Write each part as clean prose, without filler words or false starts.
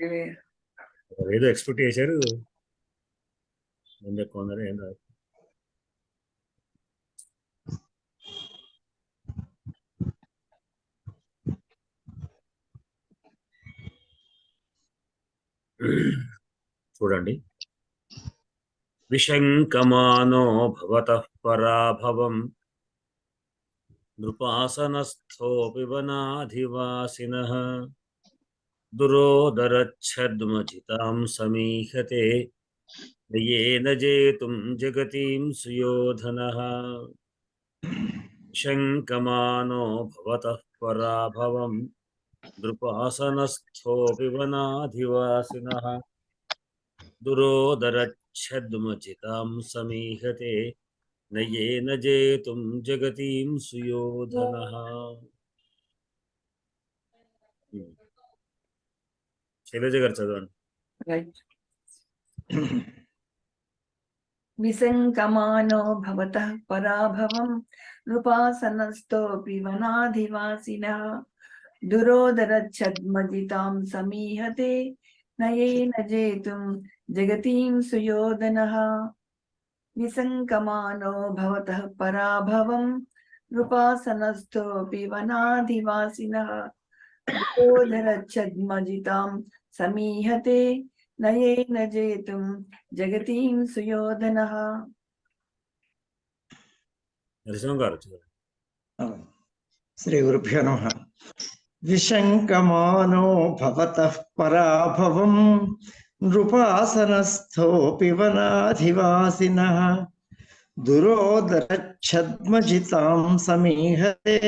ఏదో ఎక్స్పెక్ట్ చేశారు, ముందు ఎక్కువ ఉన్నారు. ఏం రాదు. చూడండి. విశంకమానో భవతః పరాభవం నృపాసనస్థోపి వనాధివాసినః దురోదరచ్ఛద్మజితాం సమీహతే येन जेतुं जगतीं सुयोधनः शङ्कमानो भवतः पराभवं नृपासनस्थोऽपि वनाधिवासिनः दुरोदरच्छद्मजितां समीहते न येन जेतुं जगतीं सुयोधनः. శైలజ గారు చదవండి. విశంకమానో భవతః పరాభవం నృపాసనస్థోపి వనాధివాసినః దురోదరచ్ఛద్మజితాం సమీహతే నయేన జేతుం జగతీం సుయోధనః. విశంకమానో భవతః పరాభవం నృపాసనస్థోపి వనాధివాసినః దురోదరచ్ఛద్మజితాం సమీహతే నయేన జేతుం జగతీం సుయోధనః. నరసింహ గారు శ్రీ గురుభ్యో నమః. విశంకమానో భవతః పరాభవం నృపాసనస్థోపి వనాధివాసినః దురోదరచ్ఛద్మజితాం సమీహతే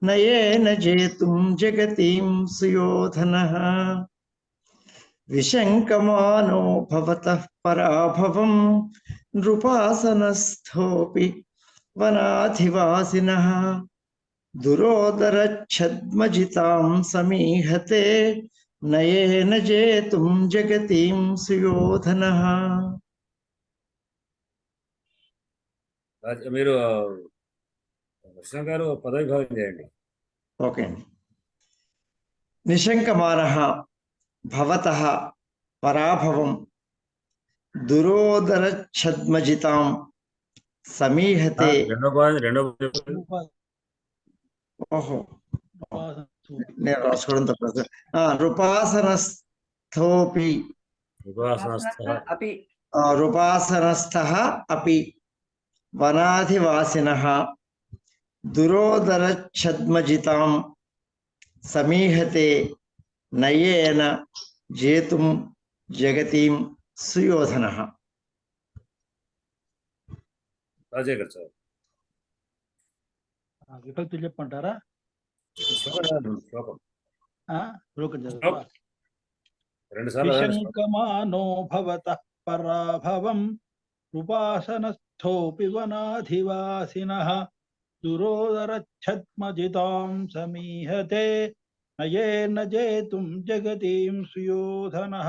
నయేన జేతుం జగతీం సుయోధనః. విశంకమానో భవతః పరాభవం నృపాసనస్థోపి వనాధివాసినః దురోదరచ్ఛద్మజితాం సమీహతే నయేన జేతుం జగతీం సుయోధనః. మీరు నరసింహ గారు పదవి భాగం చేయండి. ఓకే అండి. నిశంకమానః భవతః పరాభవం దురోదరచ్ఛద్మజితాం సమీహతే. ఓహో, నేను రాసుకోవడం తప్ప. నృపాసనస్థః అపి వనాధివాసినః దురోదరచ్ఛద్మజితాం సమీహతే నయేన జేతుం జగతీం సుయోధనః. విభక్తులు చెప్పమంటారా? విశంకమానో భవతః పరాభవం కృపాసనస్థోపి వనాధివాసినః దురోదరచ్ఛద్మజితాం సమీహతే నయేన జేతుం జగతీం సుయోధనః.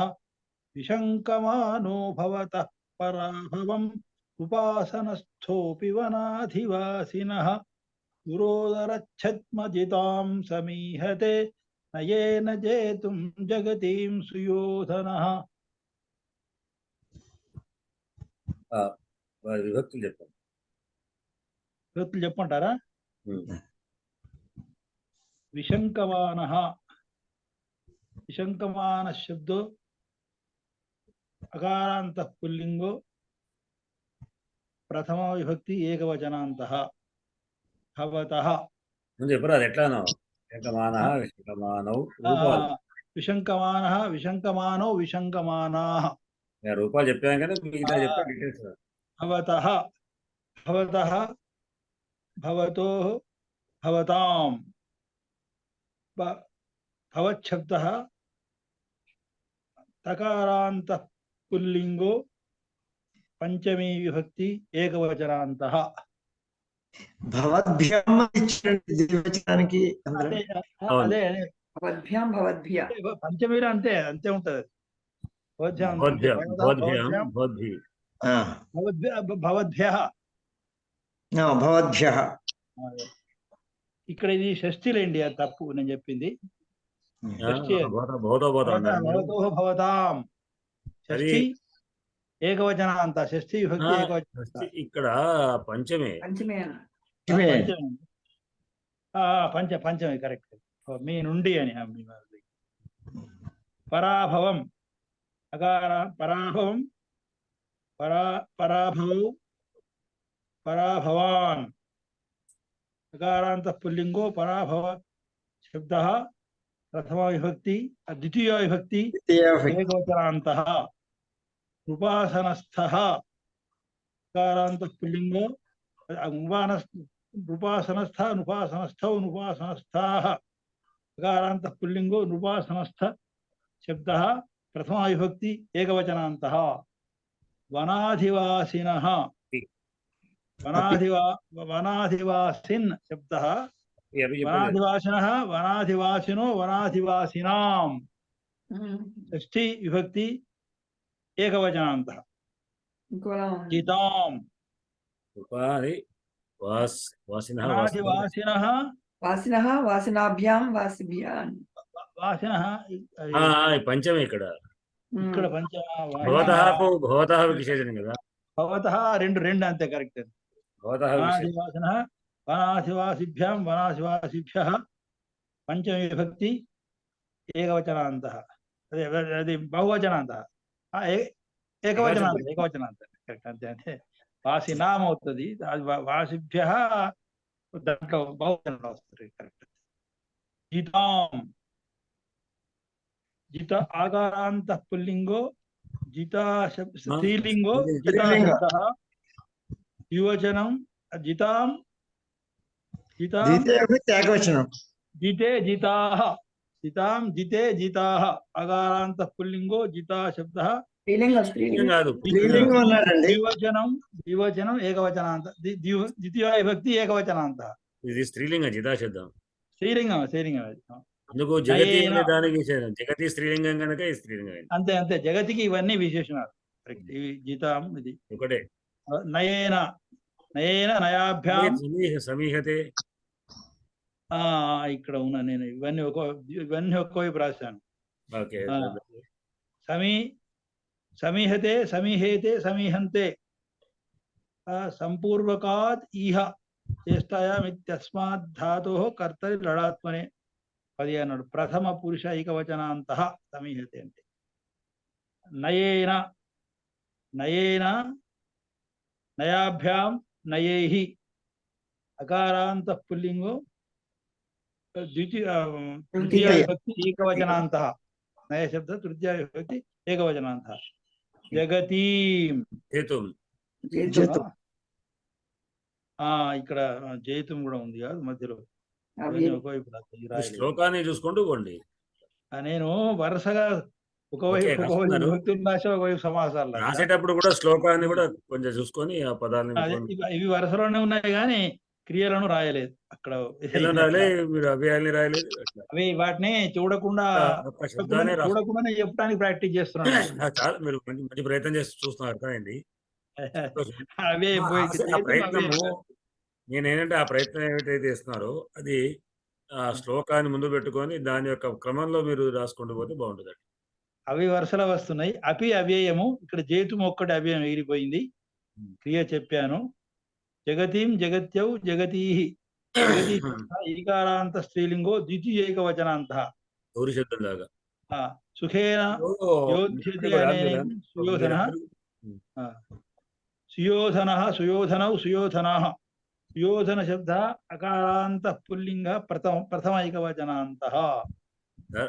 విశంకమానో భవతః పరాభవం ఉపాసనస్థోపి వనాధివాసినః దురోదరచ్ఛద్మజితాం సమీహతే నయేన జేతుం జగతీం సుయోధనః. విభక్తులు చెప్పండి. విభక్తులు చెప్పంటారా? విశంకమానః, విశంకమాన శబ్దో అకారాంతః పుల్లింగో ప్రథమ విభక్తి ఏకవచనాంతః భవతః. చెప్పరా ఎట్లానో? విశంకమానః, విశంకమానౌ, విశంకమానః, విశంకమానౌ, విశంకమానాః. రూపాలు చెప్పాను కదా, మిగతా చెప్పా డీటెయిల్స్. భవతః, భవతః, భవతోః, భవతాం. భవచ్చబ్దః తకారాంతః పుల్లింగో పంచమీ విభక్తి ఏకవచనాంతః. భవద్భ్యాం ద్వివచనానికి పంచమీలో అంతే అంతే ఉంటది. భవద్భ్యః. ఇక్కడ ఇది షష్ఠిలేండి, అది తప్పు నేను చెప్పింది. షష్ఠి అది. భవతో భవతో భవతాం అది షష్ఠి ఏకవచనాంత షష్ఠి విభక్తి ఏకవచన షష్ఠి ఇక్కడ పంచమే. పంచమే అన్న. పంచమి పంచమి కరెక్ట్. మీ నుండి అని మీ వారిది. పరాభవం అకార పరాభవం పరాభవౌ పరాభవాన్ అకారాంత పుల్లింగో పరాభవ శబ్ద ప్రథమ విభక్తి ద్వితీయ విభక్తి ఏకవచనాంతః ఉపాసనస్థః అకారాంత పుల్లింగో నృపాసనస్థ నుపాసనస్థౌ నుపాసనస్థాః అకారాంత పుల్లింగో నృపాసనస్థ శబ్ద ప్రథమ విభక్తి ఏకవచనాంతః వనాధివాసినః వనాధివాసిన్ శబ్ద వనాధివాసినః వనాధివాసినో వనాధివాసినాం షష్ఠి విభక్తి ఏకవచనాంతః ఇంకోలా ఉంది. జితాం ఉపాధి వాసినః వనాధివాసినః వాసినః వాసినాభ్యాం వాసిభ్యాన్. వాసినః పంచమే ఇక్కడ. ఇక్కడ భవతః విశేషణం కదా. భవతః రెండు అంతే కరెక్ట్. భవతః వనాధివాసినః వనాధివాసిభ్యాం వనాధివాసిభ్యః పంచమి విభక్తి ఏకవచనాంతః అది బహువచనాంతః ఏకవచనాంత కరెక్ట్ అంతే. అంటే వాసినాం అవుతుంది, అది వాసిభ్యః దాంట్లో బహువచనం వస్తుంది కరెక్ట్. జితాం జిత ఆకారాంత పుల్లింగో జితా స్త్రీలింగో జితా శబ్దః ద్వివచనం జితాం ఏకవచనం జితే జితాః జితాం జితే జితాః అకారాంత పుల్లింగో జితా శబ్దః స్త్రీలింగం కాదు. ద్వివచనం ఏకవచనాంత ద్వితీయ విభక్తి ఏకవచనాంత. ఇది స్త్రీలింగం జితా శబ్దం. స్త్రీలింగం అందుకు జగతి అనే దానికి జగతి స్త్రీలింగం కనుక ఈ స్త్రీలింగం అంతే. జగతికి ఇవన్నీ విశేషణాలు. ఇవి జితాం ఇది ఒకటే. నయేన నయాభ్యాం సమీహతే ఇక్కడ ఉన్నా నేను. ఇవన్నీ ఒక్కోవైపు రాశాను. సమీహతే సమీహేతే సమీహంతే సంపూర్వకాత్ ఈహ చేష్టాయామిత్యస్మాత్ ధాతోః కర్తరి లడాత్మనే 10 అన్నాడు. ప్రథమ పురుష ఏకవచనాంతః సమీహతే అంటే నయేన నయాభ్యాం నయైహి అకారాంత పుల్లింగో ద్వితీయ విభక్తి ఏకవచనాంతః. నయ శబ్ద తృతీయ విభక్తి ఏకవచనాంతః. జగతీం ఇక్కడ జైతుం కూడా ఉంది కాదు మధ్యలో. శ్లోకాన్ని చూసుకుంటూ పోండి. నేను వరుసగా ఒకవైపు విభక్తులు రాసా, ఒకవైపు సమాసాలు రాసేటప్పుడు కూడా శ్లోకాన్ని కూడా కొంచెం చూసుకొని ఆ పదాలను ఇవి వరుసలోనే ఉన్నాయి కానీ క్రియలను రాయలేదు. అక్కడ మీరు అవ్యయాల్ని రాయలేదు. అవి వాటిని చూడకుండానే చెప్పడానికి ప్రాక్టీస్ చేస్తున్నాను. చాలా మీరు మంచి ప్రయత్నం చేసి చూస్తున్నారు అర్థమైంది. అవే ప్రయత్నము నేనేంటంటే ఆ ప్రయత్నం ఏమిటైతే ఇస్తున్నారో అది ఆ శ్లోకాన్ని ముందు పెట్టుకొని దాని యొక్క క్రమంలో మీరు రాసుకుంటూ పోతే బాగుంటుంది. అవి వరుసలో వస్తున్నాయి. అపి అవ్యయము. ఇక్కడ జేతు ఒక్కటి అవ్యయం ఎగిరిపోయింది. క్రియ చెప్పాను. జగతీం జగత్యౌ జగతీహి ఈకారాంత స్త్రీలింగో ద్వితీయ ఏకవచనాంతః గౌరీ శబ్దం లాగా. సుఖేన సుయోధనః సుయోధనౌ సుయోధనాః సుయోధన శబ్ద అకారాంత పుల్లింగ ప్రథమ ఏకవచనాంతః.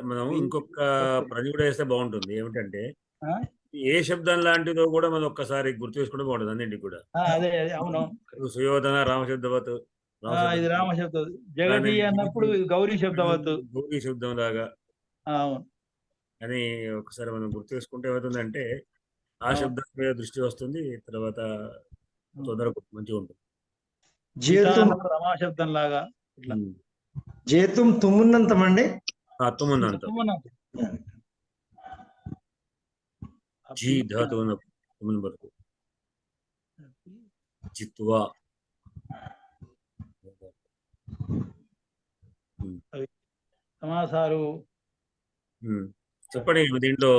మనం ఇంకొక ప్రతి కూడా వేస్తే బాగుంటుంది. ఏమిటంటే ఏ శబ్దం లాంటిదో కూడా మనం ఒక్కసారి గుర్తు చేసుకుంటే బాగుంటుంది అన్నింటికి కూడా. అదే అవును. సుయోధన రామశబ్దవత్, ఇది రామశబ్ద. జగతి అన్నప్పుడు గౌరీ శబ్దవత్, గౌరీ శబ్దం లాగా అవును అని ఒకసారి మనం గుర్తు చేసుకుంటే ఏమవుతుందంటే ఆ శబ్దం మీద దృష్టి వస్తుంది. తర్వాత తొందరగా మంచిగా ఉంటుంది. రమాశబ్దం లాగా ఇట్లా. జేతుం తుమ్మున్నంతం అండి. తుమ్మున్నంతం జీ ధాతు వరకు జిత్వా సమాసాలు చెప్పండి దీంట్లో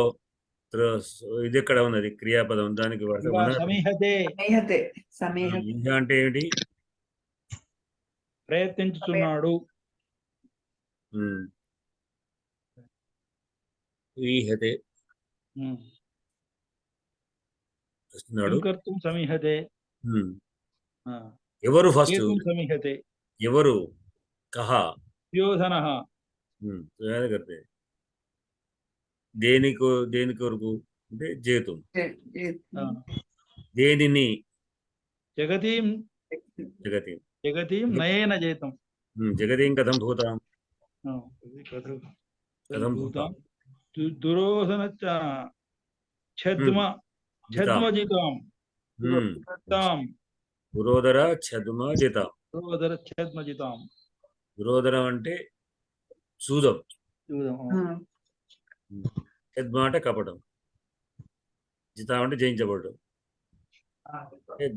ఇది ఎక్కడ ఉన్నది క్రియాపదం దానికి ఇంకా సమీహతే సమీహతే సమీహతే ఇహ అంటే ఏమిటి? ప్రయత్నించుచున్నాడు. ఈహతే వస్తున్నాడు. కర్తం సమీహతే. ఎవరు ఫస్ట్? కేతుం సమీహతే. ఎవరు? కహ సుయోధనః. కర్తే దేనికి వరకు అంటే జేతుం. దేనిని? జగతీం జగతి. జగతీం నయేన జేతం. జగతీం కథం భూతాం. కథం భూతాం దురోధన ఛద్మజితాం. దురోధర ఛద్మజితాం. దురోధర ఛద్మజితాం. దురోధరం అంటే సూదం. ఛద్మ అంటే కపటం. జితం అంటే జయించబడడం.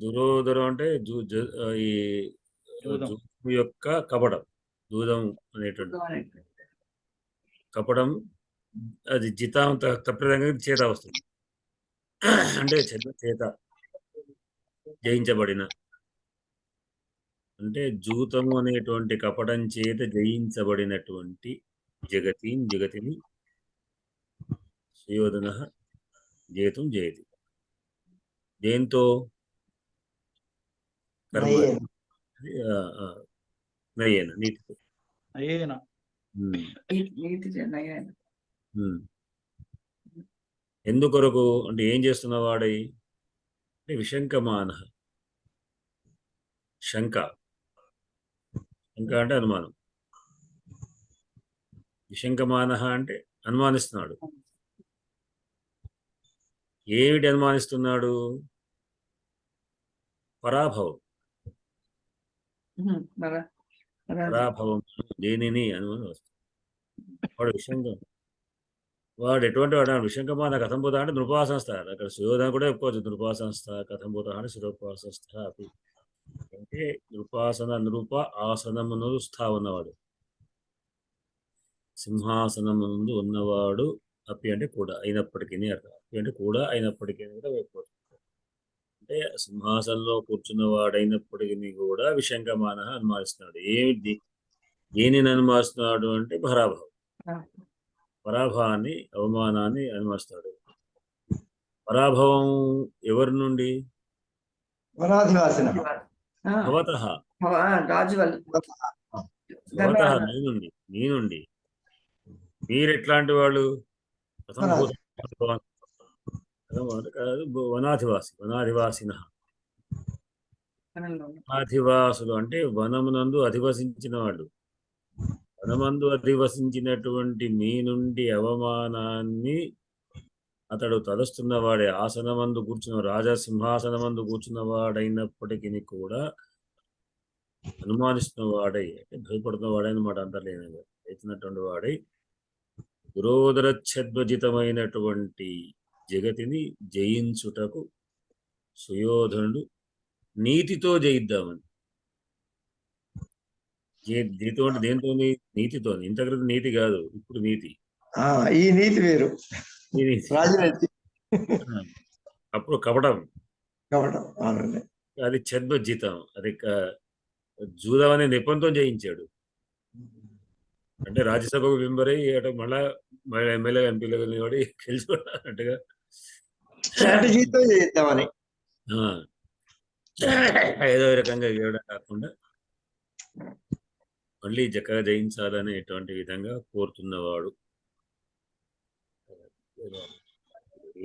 దురోధరం అంటే ఈ జూదం యొక్క కపటం. జూదం అనేటువంటి కపటం అది జితం తప్పిదంగా చేత వస్తుంది. అంటే చేత జయించబడిన అంటే జూతము అనేటువంటి కపటం చేత జయించబడినటువంటి జగతిని సుయోధన జేతుం జయతి. దేంతో? నయేన నీతితో. ఎందుకొరకు అంటే ఏం చేస్తున్నవాడై అంటే విశంకమాన. శంక అంటే అనుమానం. విశంకమాన అంటే అనుమానిస్తున్నాడు. ఏమిటి అనుమానిస్తున్నాడు? పరాభవం. పరాభవం దేనిని అనుమానం వస్తుంది. వాడు విశంకం. వాడు ఎటువంటి వాడు? విశంకమాన కథం పోతా అంటే నృపాసంస్థ. అక్కడ సుయోధన కూడా చెప్పుకోవచ్చు. నృపాసంస్థ కథం పోతా అంటే శిరోపాసంస్థ అపి అంటే నృప ఆసనమును స్థా ఉన్నవాడు. సింహాసనమునందు ఉన్నవాడు. అపి అంటే కూడా అయినప్పటికీ అర్థం. అపి అంటే కూడా అయినప్పటికీ కూడా చెప్పుకోవచ్చు. అంటే సింహాసనంలో కూర్చున్నవాడైనప్పటికీ కూడా విశంకమాన అనుమానిస్తున్నాడు. ఏమిటి దేనిని అనుమానిస్తున్నాడు అంటే పరాభవాన్ని అవమానాన్ని అనుమానిస్తాడు. పరాభవం ఎవరి నుండి? భవతః నీ నుండి. మీరెట్లాంటి వాళ్ళు? వనాధివాసులు అంటే వనమునందు అధివసించిన వాళ్ళు. వనమందు అధివసించినటువంటి మీ నుండి అవమానాన్ని అతడు తలుస్తున్నవాడే. ఆసనమందు కూర్చున్న రాజసింహాసనమందు కూర్చున్నవాడైనప్పటికీ కూడా అనుమానిస్తున్న వాడై అంటే భయపడుతున్న వాడై అన్నమాట. అంతర్లేనంగా అయితున్నటువంటి వాడై దురోధరఛద్వజితమైనటువంటి జగతిని జయించుటకు సుయోధనుడు నీతితో జయిద్దామని. దీంతో అంటే దేంతో? నీతితో. ఇంతకృత నీతి కాదు, ఇప్పుడు నీతి. ఈ నీతి వేరు. అప్పుడు కపటం. అవునండి. అది ఛద్మజితం. అది జూదం అనే నెపంతో జయించాడు. అంటే రాజ్యసభకు మెంబరై అటు మళ్ళా ఎమ్మెల్యే ఎంపీలో నిలబడి గెలుచుకున్నట్టుగా స్ట్రాటజీతో చేద్దామని ఏదో రకంగా గెలవడం కాకుండా మళ్ళీ చక్కగా జయించాలనేటువంటి విధంగా కోరుతున్నవాడు.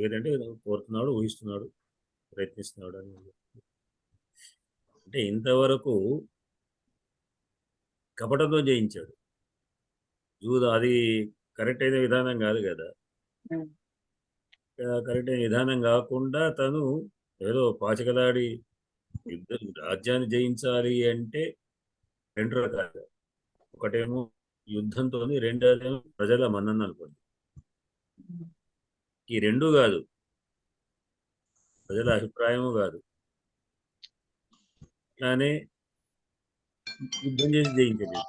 ఏదంటే కోరుతున్నాడు, ఊహిస్తున్నాడు, ప్రయత్నిస్తున్నాడు అని. అంటే ఇంతవరకు కపటంతో జయించాడు. అది కరెక్ట్ అయిన విధానం కాదు కదా. కరెక్ట్ అయిన విధానం కాకుండా తను ఏదో పాచికలాడి రాజ్యాన్ని జయించాలి అంటే రెండు రకాలుగా. ఒకటేమో యుద్ధంతో, రెండోదేమో ప్రజల మన్నన అనుకోండి. ఈ రెండు కాదు, ప్రజల అభిప్రాయము కాదు. కానీ యుద్ధం చేసి జయించలేదు.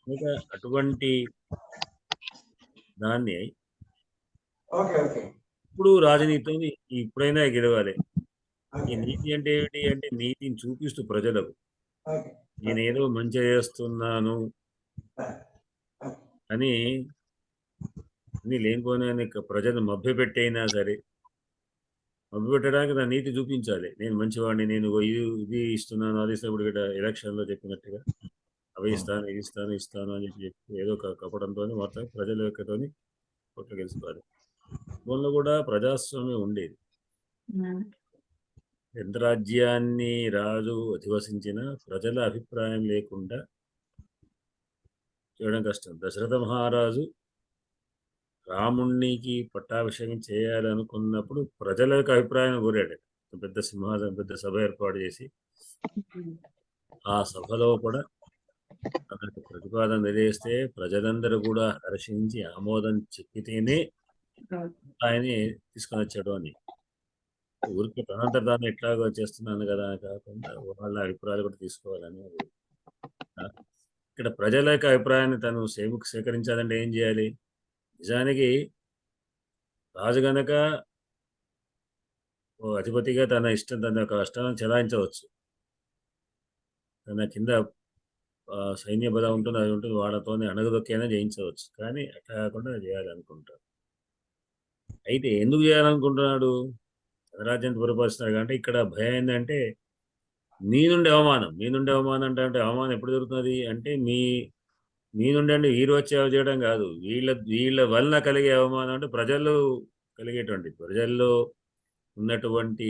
కనుక అటువంటి దాన్ని ఓకే ఓకే ఇప్పుడు రాజనీతితో ఇప్పుడైనా గెలవాలి. ఈ నీతి అంటే ఏమిటి అంటే నీతిని చూపిస్తూ ప్రజలకు ఓకే నేనేదో మంచి చేస్తున్నాను అని అన్ని లేనిపోయిన ప్రజలను మభ్యపెట్టైనా సరే మభ్యపెట్టడానికి నా నీతి చూపించాలి. నేను మంచివాడిని, నేను ఇది ఇస్తున్నాను, అది ఇస్తాను. ఇప్పుడు ఎలక్షన్లో చెప్పినట్టుగా అవి ఇస్తాను, ఇది ఇస్తాను, ఇస్తాను అని చెప్పి ఏదో ఒక కపటంతో మొత్తం ప్రజల యొక్కతోని ఓట్లు గెలుచుకోవాలి. ఫోన్లో కూడా ప్రజాస్వామ్యం ఉండేది. ఎంత రాజ్యాన్ని రాజు అధివసించిన ప్రజల అభిప్రాయం లేకుండా చేయడం కష్టం. దశరథ మహారాజు రాముణ్ణికి పట్టాభిషేకం చేయాలనుకున్నప్పుడు ప్రజల యొక్క అభిప్రాయం కోరాడు. పెద్ద సింహాసనం, పెద్ద సభ ఏర్పాటు చేసి ఆ సభలో కూడా అతనికి ప్రతిపాదన తెలియజేస్తే ప్రజలందరూ కూడా హర్షించి ఆమోదం చెప్పితేనే ఆయనే తీసుకొని వచ్చాడు అని. ఊరికి తనంతట తాను ఎట్లాగో చేస్తున్నాను కదా అని కాకుండా వాళ్ళ అభిప్రాయాలు కూడా తీసుకోవాలని. ఇక్కడ ప్రజల యొక్క అభిప్రాయాన్ని తను సేకరించాలంటే ఏం చేయాలి? నిజానికి రాజు గనక ఓ అధిపతిగా తన యొక్క కష్టాలను చెలాయించవచ్చు. తన కింద సైన్య బలం ఉంటుంది, అది ఉంటుంది, వాళ్ళతోనే అణగదొక్కైనా జయించవచ్చు. కానీ అట్లా కాకుండా చేయాలనుకుంటాడు. అయితే ఎందుకు చేయాలనుకుంటున్నాడు? రాజ్యాన్ని పరిపాలిస్తున్నాడు. అంటే ఇక్కడ భయం ఏంటంటే మీ నుండి అవమానం అంటే అవమానం ఎప్పుడు జరుగుతుంది అంటే మీ నుండి అంటే వీరు వచ్చి చేయడం కాదు, వీళ్ళ వలన కలిగే అవమానం అంటే ప్రజల్లో కలిగేటువంటి, ప్రజల్లో ఉన్నటువంటి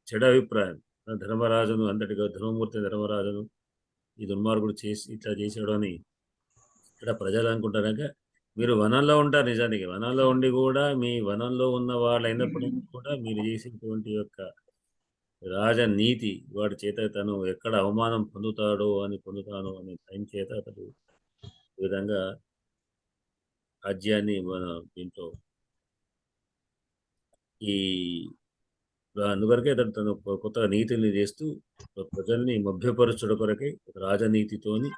చెడు అభిప్రాయం. ధర్మరాజును అంతటిగా ధర్మమూర్తి ధర్మరాజును ఈ దుర్మార్గుడు చేసి ఇట్లా చేసాడు అని ఇక్కడ ప్రజలు అనుకుంటారక మీరు వనంలో ఉంటారు. నిజానికి వనంలో ఉండి కూడా మీ వనంలో ఉన్న వాళ్ళు అయినప్పటికీ కూడా మీరు చేసేటువంటి యొక్క రాజనీతి వాడి చేత తను ఎక్కడ అవమానం పొందుతాను అని భయం చేత అతడు ఈ విధంగా రాజ్యాన్ని మన దీంట్లో ఈ అందువరకే తను కొత్తగా నీతిని చేస్తూ ప్రజల్ని మభ్యపరచుడు కొరకే రాజనీతితోని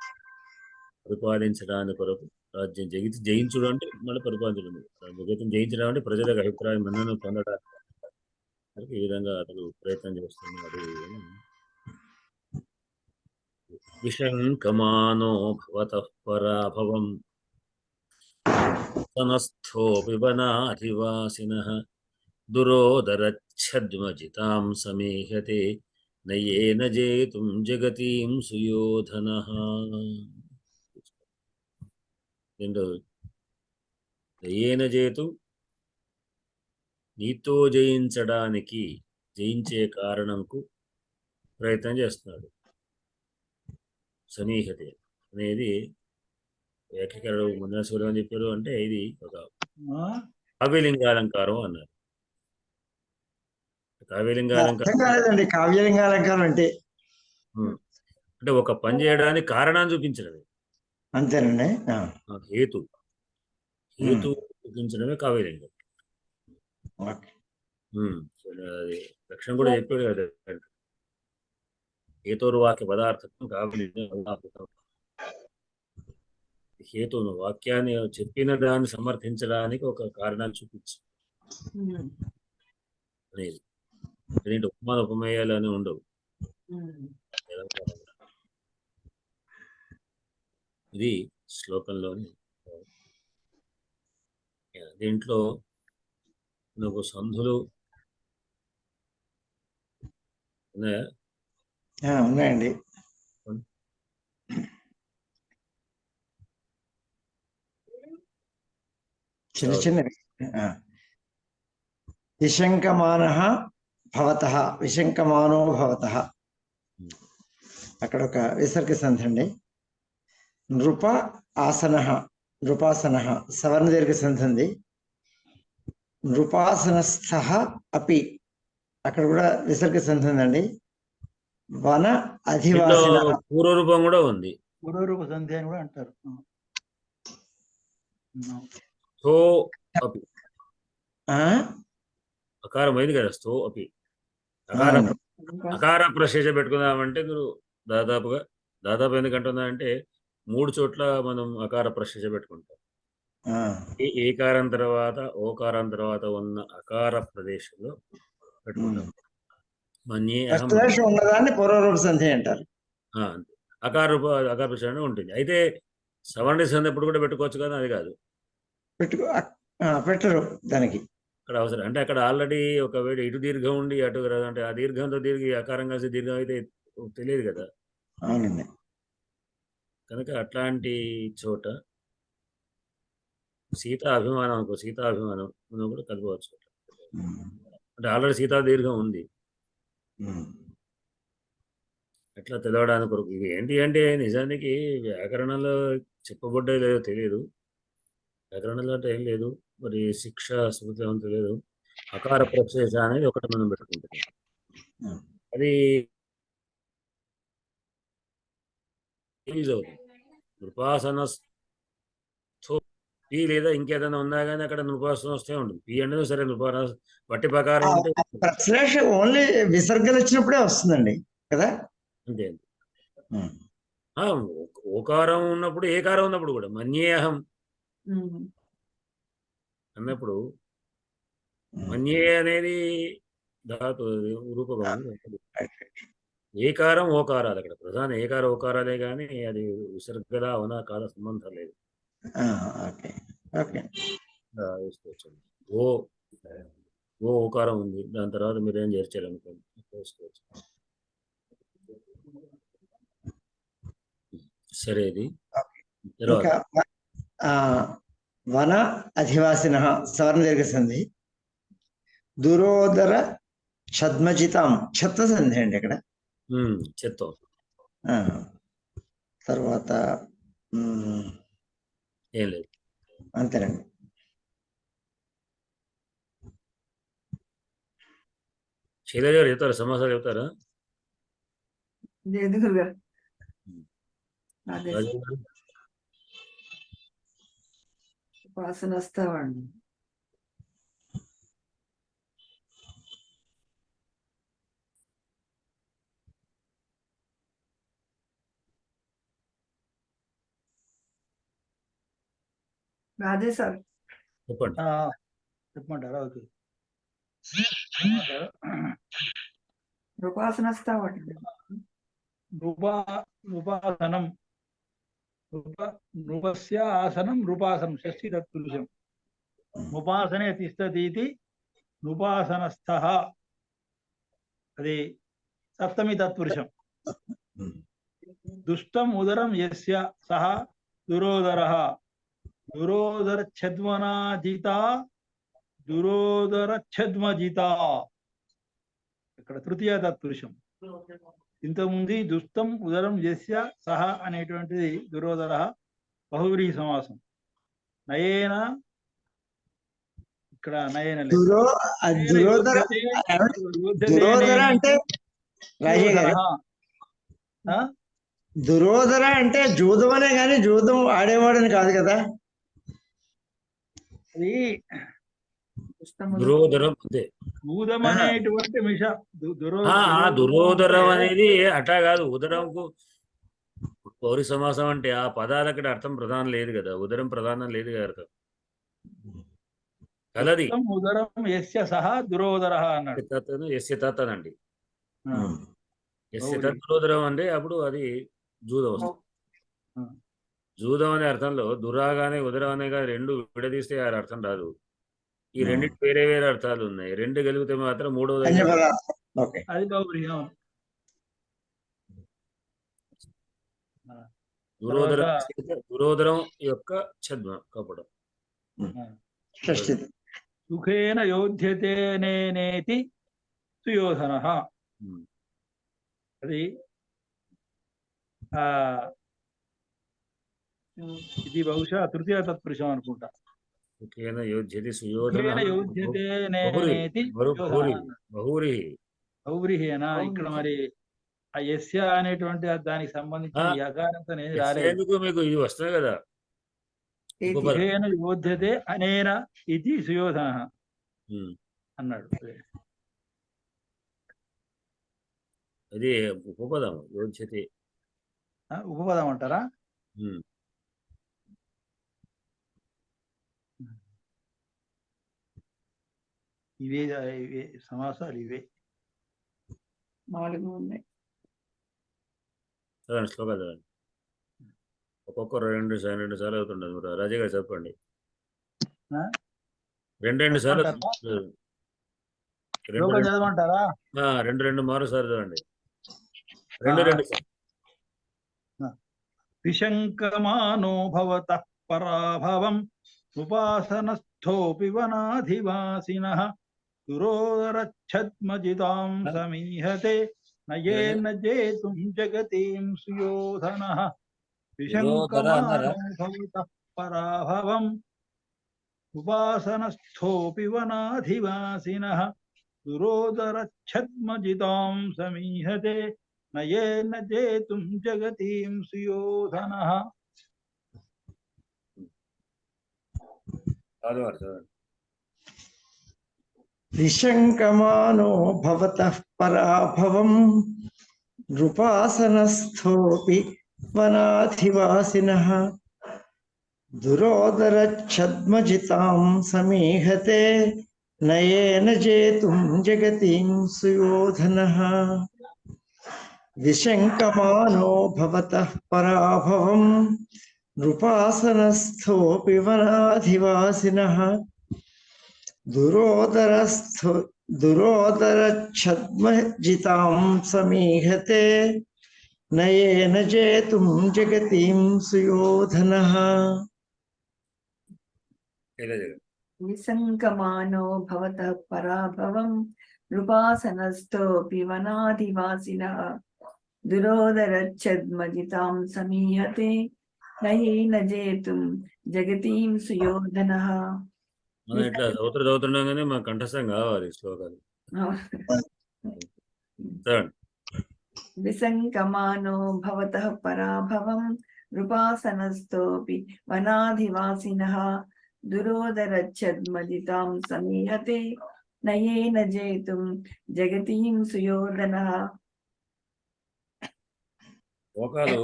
పరిపాలించడానికి కొరకు రాజ్యం జయించుడు అంటే మళ్ళీ పరిపాలించడం. జగత్తుని జయించడం అంటే ప్రజలకు అభిప్రాయం మన్నను పొందడానికి ఈ విధంగా అతను ప్రయత్నం చేస్తున్నాడు. విశంకమానో భవతః పరాభవం సమస్థోపి వనాధివాసినః దురోదరచ్ఛద్మజితాం సమీహతే నయేన జేతుం జగతీం సుయోధనః. నయేన జేతు నీతో జయించడానికి జయించే కారణంకు ప్రయత్నం చేస్తున్నాడు. సమీహతే అనేది వ్యాఖ్యకారుడు మున్నాసూర్యం అని చెప్పారు. అంటే ఇది ఒక కావ్యలింగాలంకారం అన్నారు. కావ్యలింగాలంకారం కావ్యలింగాలంకారం అంటే ఒక పని చేయడానికి కారణాన్ని చూపించడమే. అంతేనండి. హేతు చూపించడమే కావ్యలింగం. లక్ష్యం కూడా చెప్పాడు కదా, హేతుర్వాక్య పదార్థం కావ్యలింగం. హేతును వాక్యాన్ని చెప్పిన దాన్ని సమర్థించడానికి ఒక కారణాన్ని చూపించు అనేది. దీంట్లో ఉపమాన ఉపమేయాలు అని ఉండవు. ఇది శ్లోకంలోని. దీంట్లో నాకు సంధులు ఉన్నాయా? ఉన్నాయండి. చిన్న చిన్నవి. విశంకమానః భవతః, విశంకమానో భవతః. అక్కడ ఒక విసర్గ సంధి అండి. నృప ఆసనః, నృపాసనః సవర్ణ దీర్ఘ సంధి ఉంది. నృపాసనస్థః అపి, అక్కడ కూడా విసర్గ సంధి ఉందండి. వన అధివాసిన పూర్వరూపం కూడా ఉంది. పూర్వరూప సంధి అని కూడా అంటారు. స్థో అపి అకారం అయింది కదా. స్థో అపి అకార ప్రశేష పెట్టుకుందామంటే మీరు దాదాపు ఎందుకంటున్నా అంటే 3 చోట్ల మనం అకార ప్రశ్న పెట్టుకుంటాం. ఆ, ఏకారం తర్వాత ఓకారం తర్వాత ఉన్న అకార ప్రదేశంలో పెట్టుకుంటాం. మన్యే అహం అష్టదశ ఉన్నదాన్ని పూర్వరూప సంధి అంటారు. అంతే. అకార ప్రశ్న ఉంటుంది. అయితే సవర్ణ సంధి ఎప్పుడు కూడా పెట్టుకోవచ్చు కదా, అది కాదు పెట్టరు దానికి. అక్కడ అవసరం. అంటే అక్కడ ఆల్రెడీ ఒకవేళ ఇటు దీర్ఘం ఉండి అటు అంటే ఆ దీర్ఘంతో అకారం కలిసి దీర్ఘం అయితే తెలియదు కదా. అవునండి. కనుక అట్లాంటి చోట సీతాభిమానం అనుకో, సీతాభిమానం మనం కూడా కలుపుకోవచ్చు. అంటే ఆల్రెడీ సీతా దీర్ఘం ఉంది. ఎట్లా తెలవడానికి కొరకు ఇది ఏంటి అంటే నిజానికి వ్యాకరణంలో చెప్పబడ్డది లేదో తెలియదు. వ్యాకరణంలో అంటే ఏం లేదు, మరి శిక్ష స్మృతి ఏమో తెలియదు. అకార ప్రత్యయ అనేది ఒకటి మనం పెట్టుకుంటాం. అది యూజ్ అవుతుంది. నృపాసన పి లేదా ఇంకేదైనా ఉన్నా కానీ అక్కడ నృపాసన వస్తే ఉంటుంది. పి అంటే సరే నృపాసన బట్టి ప్రకారం ఉంటే ప్రశ్లేష ఓన్లీ విసర్గలు వచ్చినప్పుడే వస్తుందండి కదా. అంతే. ఓకారం ఉన్నప్పుడు ఏకారం ఉన్నప్పుడు కూడా మన్యేహం అన్నప్పుడు మన్యే అనేది ధాతు రూపకం. ఏకారం ఓకారాలు అక్కడ ప్రధాన ఏకార ఓకారాలే కానీ అది విసర్గల అవనా కాల సంబంధం లేదు. Okay okay. వేసుకోవచ్చు. ఓ ఓకారం ఉంది, దాని తర్వాత మీరు ఏం చేర్చారనుకోండి వేసుకోవచ్చు. సరే. ఇది ఇంకా వన అధివాసిన సవర్ణ దీర్ఘ సంధి దురోదర ఛద్మజితాం ఛత్వ సంధి అండి ఇక్కడ. చెత్తం. తర్వాత ఏం లేదు, అంతేనండి. శైలజ గారు చెప్తారా, సమాసాలు చెప్తారా? లేదు గురుగారు. అదే రాజేంద్ర గారు? వాసన వస్తావండి. రాజే సార్ చెప్పండి. చెప్పమంటారా? ఓకే. ఉపాసన వస్తావండి. నృపాసనం నృపస్య ఆసనం నృపాసనం షష్ఠి తత్పురుషం నృపాసనే తిష్టతీతి నృపాసనస్థః, అది సప్తమి తత్పురుషం. దుష్టం ఉదరం యస్య సహ దురోదరః దురోదరఛద్మనాజిత దురోదరఛద్మజిత. ఇక్కడ తృతీయ తత్పురుషం. ఇంతకుముందు దుష్టం ఉదరం యస్య సహ అనేటువంటిది దురోదర బహువ్రీహి సమాసం. నయేన, ఇక్కడ నయేన లేదు. దురోదర అంటే దురోదర అంటే జూదం అనే కానీ జూదం ఆడేవాడని కాదు కదా. అది దురోదరం అంతే. జూదం అనేటువంటి దురోదరం అనేది అట్లా కాదు. ఉదరంకు పౌరి సమాసం అంటే ఆ పదాలకి అర్థం ప్రధానం లేదు కదా, ఉదరం ప్రధానం లేదు కదా అర్థం కలది. ఉదరం యస్య సహ దురోదర అన్నాడు. యస్య తత్ అనండి. యస్య తత్ దురోదరం అంటే అప్పుడు అది జూదం వస్తుంది. జూదం అనే అర్థంలో దురాగానే ఉదరం అనే కానీ రెండు విడదీస్తే ఆ అర్థం రాదు. ఈ రెండింటి వేరే వేరే అర్థాలు ఉన్నాయి. రెండు కలిగితే మాత్రం మూడవది అది బహువ్రీహి. దురోదరం యొక్క ఛద్మ కపడం. సుఖేన యోధ్యతే నేనేతి సుయోధన. అది ఇది బహుశా తృతీయ తత్పురుషం అనుకుంటా. సుఖేన యోధ్యతే సుయోధన యోధ్యతే నేనేతి బహువ్రీహేనా. ఇక్కడ మరి ఆ యస్య అనేటువంటి దానికి సంబంధించిన యకారంతో రాలేదు. మీకు ఇది వస్తుంది కదా, సుఖేన యోధ్యతే అనేన ఇది సుయోధన అన్నాడు. అది ఉపపదం. యోధ్యతే ఉపపదం అంటారా? ఉమ్. ఇవే ఇవే సమాసాలు ఇవే. 4 ఉన్నాయి. చదవండి శ్లోకాలు చదవండి. ఒక్కొక్కరు 2 సార్లు అవుతుండదు. మీరు రాజా గారు చెప్పండి. ఆ? 2 సార్లు చెప్పమంటారా? 2 శ్లోకం చదవమంటారా? 2 మారు సార్లు చదవండి. 2 సార్లు. విశంకమానో భవతః పరాభవం ఉపాసనస్థోపి వనాధివాసినః దురోదరచ్ఛద్మజితాం సమీహతే నయేన జేతుం జగతీం సుయోధనః. విశంకమానో భవతః పరాభవం ఉపాసనస్థోపి వనాధివాసినః దురోదరచ్ఛద్మజితాం సమీహతే నయేన జేతుం జగతీం సుయోధనః. చదవండి. విశంకమానో భవతః పరాభవం నృపాసనస్థోపి వనాధివాసినః దురోదరచ్ఛద్మజితాం సమీహతే నయేన జేతుం జగతీం సుయోధనః. విశంకమానో భవతః పరాభవం నృపాసనస్థోపి వనాధివాసినః దురోదరచ్ఛద్మజితాం సమీహతే నయేన జేతుం జగతీం సుయోధనః. విశంకమానో భవతః పరాభవం నృపాసనస్థోపి వనాధివాసినః దురోదరచ్ఛద్మజితాం సమీహతే నయేన జేతుం జగతీం సుయోధనః. మనం ఇట్లా చదువుతుండగానే మాకు కంఠస్థం కావాలి శ్లోకాలు. చదవండి. విశంకమానో భవతః పరాభవం నృపాసనస్థోపి వనాధివాసినః దురోదరచ్ఛద్మజితాం సమీహతే నయేన జేతుం జగతీం సుయోధనః. శ్లోకాలు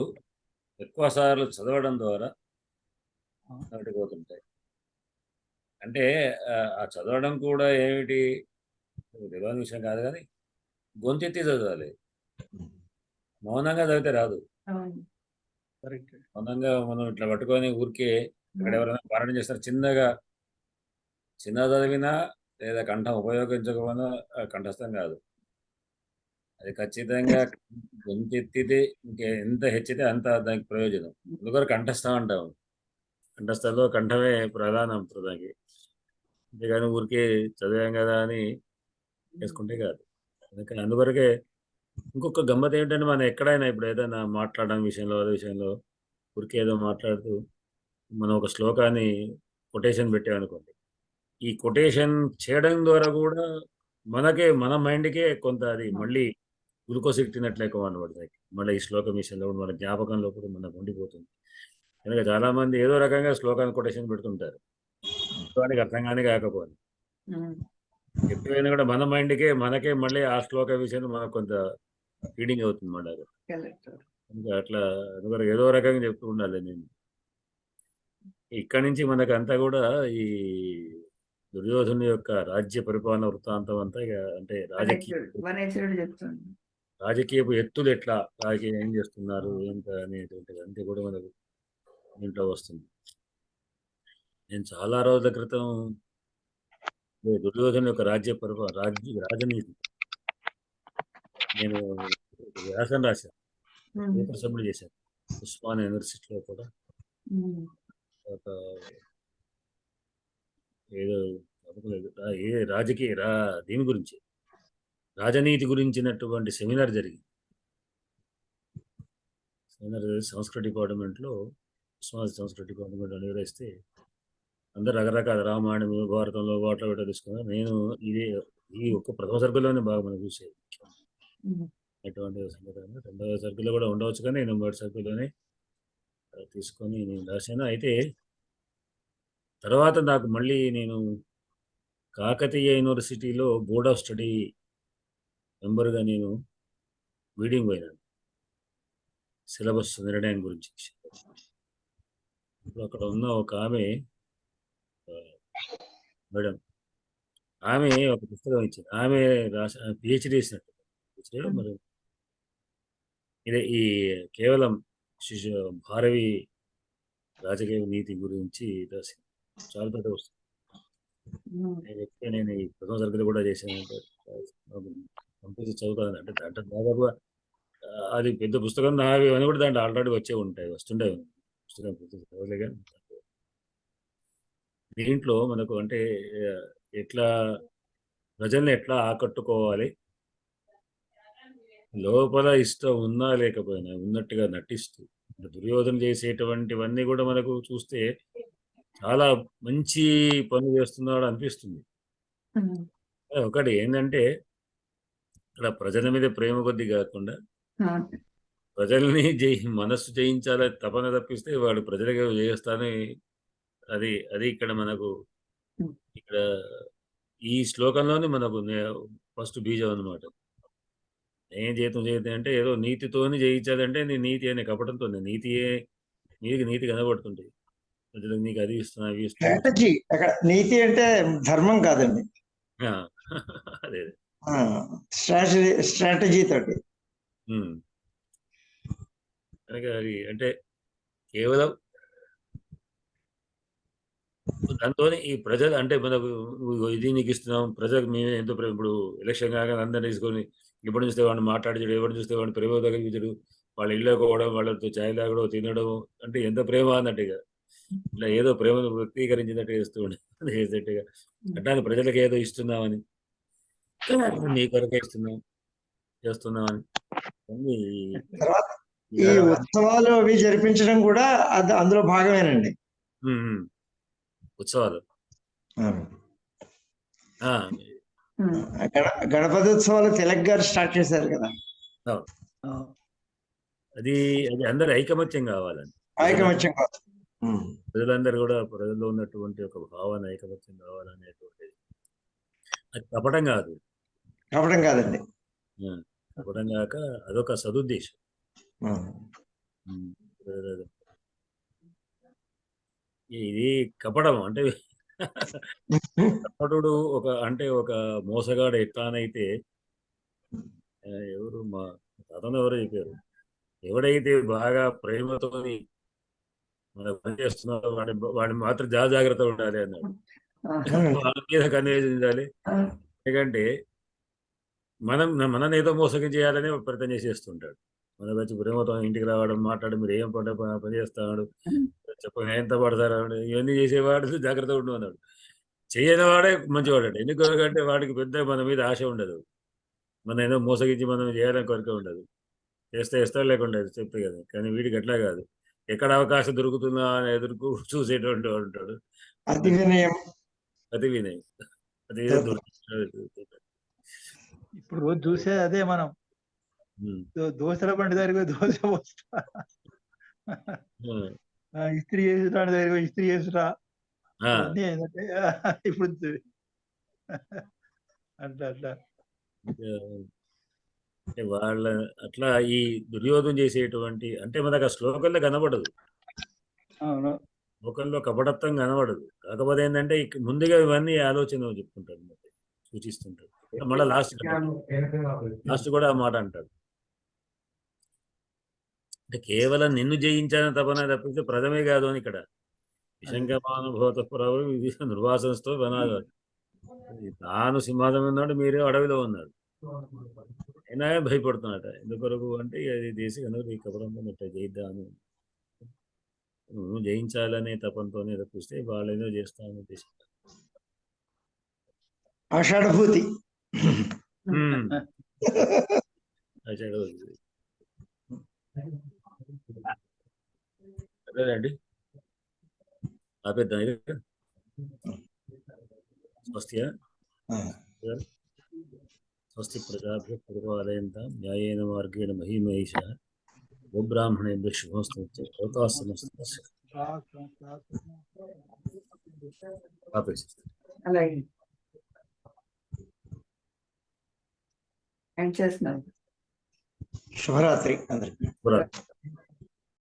ఎక్కువ సార్లు చదవడం ద్వారా పోతుంటాయి. అంటే ఆ చదవడం కూడా ఏమిటి తెలియని విషయం కాదు, కానీ గొంతెత్తి చదవాలి. మౌనంగా చదివితే రాదు. మౌనంగా మనం ఇట్లా పట్టుకొని ఊరికే ఇక్కడ ఎవరైనా పారాయణ చేస్తారు, చిన్నగా చదివినా లేదా కంఠం ఉపయోగించకపోయినా కంఠస్థం కాదు. అది ఖచ్చితంగా గొంతెత్తితే ఎంత హెచ్చితే అంత దానికి ప్రయోజనం. అందుకని కంఠస్థం అంటాము. కంఠస్థంలో కంఠమే ప్రధానం దానికి. అంతేగాని ఊరికే చదివాం కదా అని చేసుకుంటే కాదు. అందుకని అందువరకే ఇంకొక గమ్మత్ ఏంటంటే, మనం ఎక్కడైనా ఇప్పుడు ఏదైనా మాట్లాడడం విషయంలో అదే విషయంలో ఊరికే ఏదో మాట్లాడుతూ మనం ఒక శ్లోకాన్ని కొటేషన్ పెట్టామనుకోండి, ఈ కొటేషన్ చేయడం ద్వారా కూడా మన మైండ్కే కొంత అది మళ్ళీ గ్లూకోజ్ ఎక్కినట్లే అనబడుతుంది. మళ్ళీ ఈ శ్లోకం విషయంలో కూడా మన జ్ఞాపకంలో కూడా మనకు ఉండిపోతుంది. కనుక చాలా మంది ఏదో రకంగా శ్లోకాన్ని కొటేషన్ పెడుతుంటారు, వాడికి అర్థం కానీ కాకపోతే ఎప్పుడైనా కూడా మన మైండ్కే మనకే మళ్ళీ ఆ శ్లోక విషయంలో మనకు కొంత ఫీడింగ్ అవుతుంది మళ్ళీ. ఇంకా అట్లా అందువరకు ఏదో రకంగా చెప్తూ ఉండాలి. నేను ఇక్కడి నుంచి మనకు అంతా కూడా ఈ దుర్యోధను యొక్క రాజ్య పరిపాలన వృత్తాంతం అంతా అంటే రాజకీయపు ఎత్తులు ఎట్లా రాజకీయం ఏం చేస్తున్నారు ఏంట అనేటువంటిది అంతే కూడా మనకు దీంట్లో వస్తుంది. నేను చాలా రోజుల క్రితం దుర్యోధను యొక్క రాజనీతి నేను వ్యాసం రాశాను, పేపర్ సబ్మిట్ చేశాను ఉస్మానియా యూనివర్సిటీలో కూడా. ఒక ఏదో దీని గురించి రాజనీతి గురించినటువంటి సెమినార్ జరిగింది. సంస్కృతి డిపార్ట్మెంట్లో ఉస్మానియా సంస్కృతి డిపార్ట్మెంట్లో నిర్వహిస్తే అందరు రకరకాల రామాయణం భారతంలో వాటిలో వీటిలో తీసుకున్నారు. నేను ఈ ఒక్క ప్రథమ సర్కిల్లోనే బాగా మనం చూసేది ఎటువంటి సంగతి. రెండవ సర్కిల్లో కూడా ఉండవచ్చు, కానీ నేను 3వ సర్కిల్లోనే తీసుకొని నేను రాశాను. అయితే తర్వాత నాకు మళ్ళీ నేను కాకతీయ యూనివర్సిటీలో బోర్డ్ ఆఫ్ స్టడీ మెంబర్గా నేను మీటింగ్ పోయినాను సిలబస్ నిర్ణయం గురించి. ఇప్పుడు అక్కడ ఉన్న ఒక ఆమె మేడం, ఆమె ఒక పుస్తకం ఇచ్చింది. ఆమె రాసి పిహెచ్డి చేసినట్టు మరి ఇదే ఈ కేవలం శిశు భారవి రాజకీయ నీతి గురించి రాసింది. చాలా పెద్ద పుస్తకం. నేను ఈ ప్రథమ తరగతి కూడా చేశానంటే పంపించి చదువుతాను. అంటే దాంట్లో దాదాపుగా అది పెద్ద పుస్తకం నావి అని కూడా దాంట్లో ఆల్రెడీ వస్తుండే పుస్తకం చదవలేగా. దీంట్లో మనకు అంటే ఎట్లా ప్రజల్ని ఎట్లా ఆకట్టుకోవాలి, లోపల ఇష్టం ఉన్నా లేకపోయినా ఉన్నట్టుగా నటిస్తూ దుర్యోధన చేసేటువంటివన్నీ కూడా మనకు చూస్తే చాలా మంచి పనులు చేస్తున్నాడు అనిపిస్తుంది. ఒకటి ఏంటంటే ఇక్కడ ప్రజల మీద ప్రేమ కొద్ది కాకుండా ప్రజల్ని మనస్సు జయించాలని తపన తప్పిస్తే వాడు ప్రజలకు చేస్తానని అది ఇక్కడ మనకు ఇక్కడ ఈ శ్లోకంలోనే మనకు ఫస్ట్ బీజం అన్నమాట. ఏం చేయతం అంటే ఏదో నీతితోని జయించాలంటే నీ నీతి అనే కపటంతో నీతి కనబడుతుంది. ప్రజలకు నీకు అది ఇస్తున్నా అవి ఇస్తున్నా. స్ట్రాటజీ అక్కడ నీతి అంటే ధర్మం కాదండి, అదే స్ట్రాటజీ తోటి. కనుక అది అంటే కేవలం దాంతో ఈ ప్రజలు అంటే మనకు ఇది నీకు ఇస్తున్నాం, ప్రజలకు మేమే ఎంతో ఇప్పుడు ఎలక్షన్ కాగా అందరినీ తీసుకొని ఎప్పుడు చూస్తే వాడిని మాట్లాడించడు, ఎవరు చూస్తే వాడిని ప్రేమ తగ్గించడు, వాళ్ళ ఇళ్ళకి పోవడం, వాళ్ళతో ఛాయ్ తాగడం, తినడం అంటే ఎంత ప్రేమ అన్నట్టుగా ఇట్లా ఏదో ప్రేమను వ్యక్తీకరించినట్టు చేసేట్టుగా అట్లానే ప్రజలకు ఏదో ఇస్తున్నామని, నీ కొరకే ఇస్తున్నాం చేస్తున్నామని ఈ ఉత్సవాలు అవి జరిపించడం కూడా అందులో భాగమేనండి. ఉత్సవాలు గణపతి ఉత్సవాలు తిలక్ గారు స్టార్ట్ చేశారు కదా. అది అందరు ఐకమత్యం కావాలని, ఐకమత్యం కాదు, ప్రజలందరూ కూడా ప్రజల్లో ఉన్నటువంటి ఒక భావన ఐకమత్యం కావాలనేటువంటి, అది కపటం కాదండి, కపటం కాక అదొక సదుద్దేశం. ఇది కపటం అంటే కపటుడు ఒక మోసగాడు ఎట్లానైతే ఎవరు మా తాతను ఎవరో చెప్పారు, ఎవడైతే బాగా ప్రేమతో మనకు పనిచేస్తున్నాడో వాడిని మాత్రం జాగ్రత్త ఉండాలి అన్నాడు. వాళ్ళ మీద కన్వేషించాలి, ఎందుకంటే మనని ఏదో మోసగం చేయాలని ప్రయత్నం చేసేస్తుంటాడు. మనకు వచ్చి ప్రేమతో ఇంటికి రావడం, మాట్లాడి మీరు ఏం పని చేస్తున్నాడు, చెప్ప ఎంత పడతారు, ఇవన్నీ చేసేవాడు జాగ్రత్త ఉండు అన్నాడు. చేయని వాడే మంచివాడు. ఎందుకంటే వాడికి పెద్ద మన మీద ఆశ ఉండదు, మన ఏదో మోసగించి మనం చేయాలని కోరిక ఉండదు, చేస్తాడు లేకుండా చెప్తే కదా. కానీ వీడికి అట్లా కాదు, ఎక్కడ అవకాశం దొరుకుతుందా అని ఎదుర్కొ చూసేటువంటి వాడు ఉంటాడు. అతి వినయం, అది ఇప్పుడు రోజు చూసే అదే మనం దోశల బండి దగ్గర దోశ పోస్తా, ఇస్త్రీ చేసుడా దగ్గర ఇస్త్రీ చేసుడా అన్నీ ఏంటంటే ఇప్పుడు అట్లా వాళ్ళ అట్లా ఈ దుర్యోధన చేసేటువంటి అంటే మనకు ఆ శ్లోకంలో కనబడదు, శ్లోకంలో కపటత్వం కనబడదు. కాకపోతే ఏంటంటే ముందుగా ఇవన్నీ ఆలోచన చెప్పుకుంటాడు, సూచిస్తుంటాడు. మళ్ళీ లాస్ట్ కూడా ఆ మాట అంటాడు, అంటే కేవలం నిన్ను జయించాలని తపన తప్పిస్తే ప్రథమే కాదు అని ఇక్కడ విశంకమానుభవత నిర్వాసనతో వనాలు తాను సింహాసనం ఉన్నాడు, మీరే అడవిలో ఉన్నాడు, అయినా భయపడుతున్నాట. ఎందుకొరకు అంటే అది దేశ ఈ కపడంతో ఇట్లా జయిద్దామని, నువ్వు జయించాలనే తపంతోనే తప్పిస్తే వాళ్ళేదో చేస్తామని ఉద్దేశం. ఆషాఢభూతి అదేనండి, ఆపేద్దాం. స్వస్తి ప్రజాభ్యః పరిపాలయంతాం న్యాయేన మార్గేణ మహీమహేషః గోబ్రాహ్మణేభ్యో శుభమస్తు. అలాగే చేస్తున్నాను. శుభరాత్రి అందరికి.